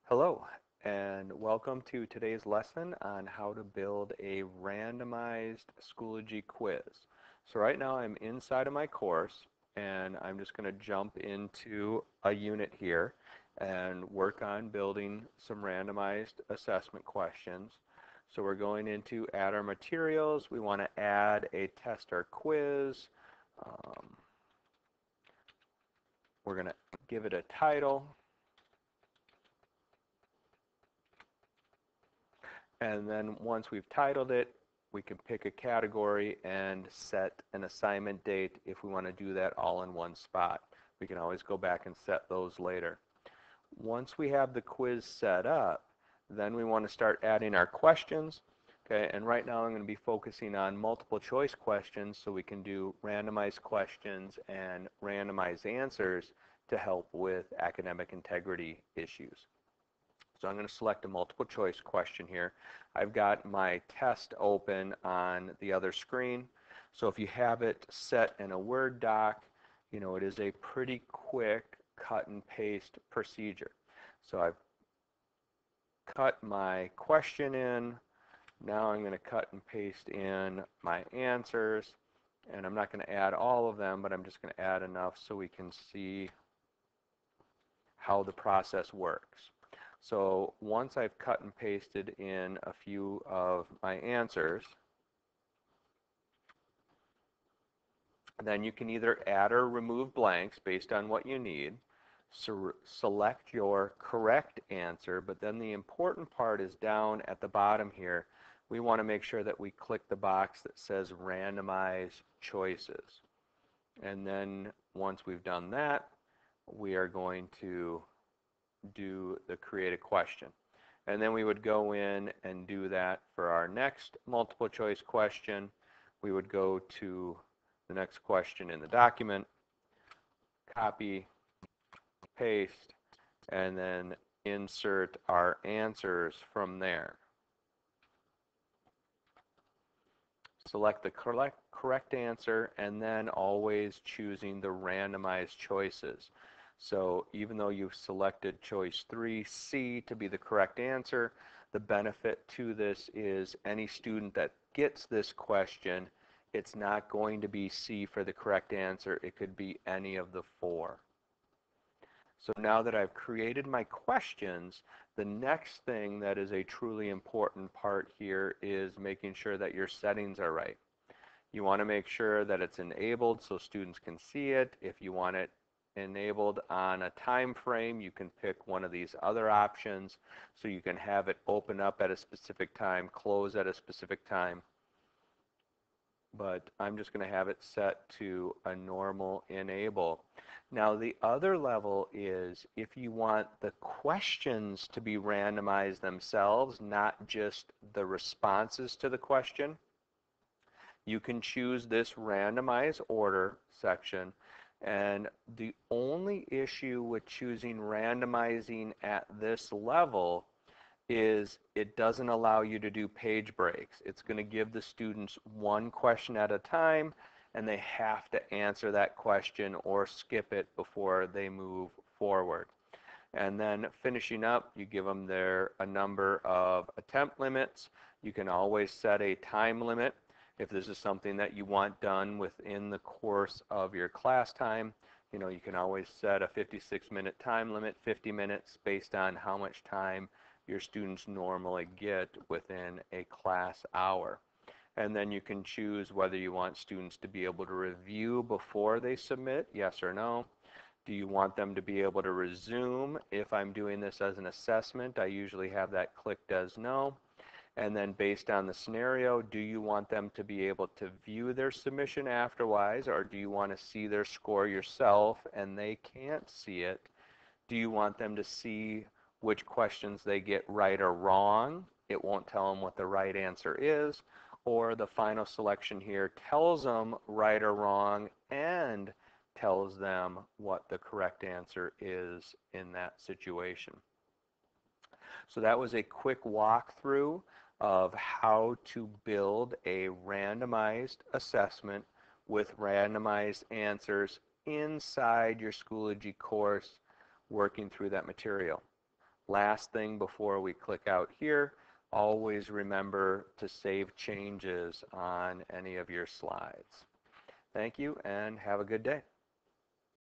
Hello, and welcome to today's lesson on how to build a randomized Schoology quiz. So right now I'm inside of my course, and I'm just going to jump into a unit here and work on building some randomized assessment questions. So we're going into add our materials. We want to add a test or quiz. Um, we're going to give it a title. And then once we've titled it, we can pick a category and set an assignment date if we want to do that all in one spot. We can always go back and set those later. Once we have the quiz set up, then we want to start adding our questions. Okay, and right now I'm going to be focusing on multiple choice questions so we can do randomized questions and randomized answers to help with academic integrity issues. So I'm going to select a multiple choice question here. I've got my test open on the other screen. So if you have it set in a Word doc, it is a pretty quick cut and paste procedure. So I've cut my question in. Now I'm going to cut and paste in my answers. And I'm not going to add all of them, but I'm just going to add enough so we can see how the process works. So once I've cut and pasted in a few of my answers, then you can either add or remove blanks based on what you need. So select your correct answer, but then the important part is down at the bottom here. We want to make sure that we click the box that says randomize choices. And then once we've done that, we are going to do the create a question. And then we would go in and do that for our next multiple choice question. We would go to the next question in the document, copy, paste, and then insert our answers from there. Select the correct answer and then always choosing the randomized choices. So even though you've selected choice 3C to be the correct answer, the benefit to this is any student that gets this question, it's not going to be C for the correct answer. It could be any of the four. So now that I've created my questions, the next thing that is a truly important part here is making sure that your settings are right. You want to make sure that it's enabled so students can see it. If you want it enabled on a time frame, you can pick one of these other options so you can have it open up at a specific time, close at a specific time. But I'm just going to have it set to a normal enable. Now the other level is if you want the questions to be randomized themselves, not just the responses to the question, you can choose this randomize order section. And the only issue with choosing randomizing at this level is it doesn't allow you to do page breaks. It's going to give the students one question at a time, and they have to answer that question or skip it before they move forward. And then finishing up, you give them a number of attempt limits. You can always set a time limit if this is something that you want done within the course of your class time. You can always set a 56-minute time limit, 50 minutes, based on how much time your students normally get within a class hour. And then you can choose whether you want students to be able to review before they submit, yes or no. Do you want them to be able to resume? If I'm doing this as an assessment, I usually have that clicked as no. And then based on the scenario, do you want them to be able to view their submission afterwards, or do you want to see their score yourself and they can't see it? Do you want them to see which questions they get right or wrong? It won't tell them what the right answer is. Or the final selection here tells them right or wrong and tells them what the correct answer is in that situation. So that was a quick walkthrough of how to build a randomized assessment with randomized answers inside your Schoology course, working through that material. Last thing before we click out here, always remember to save changes on any of your slides. Thank you and have a good day.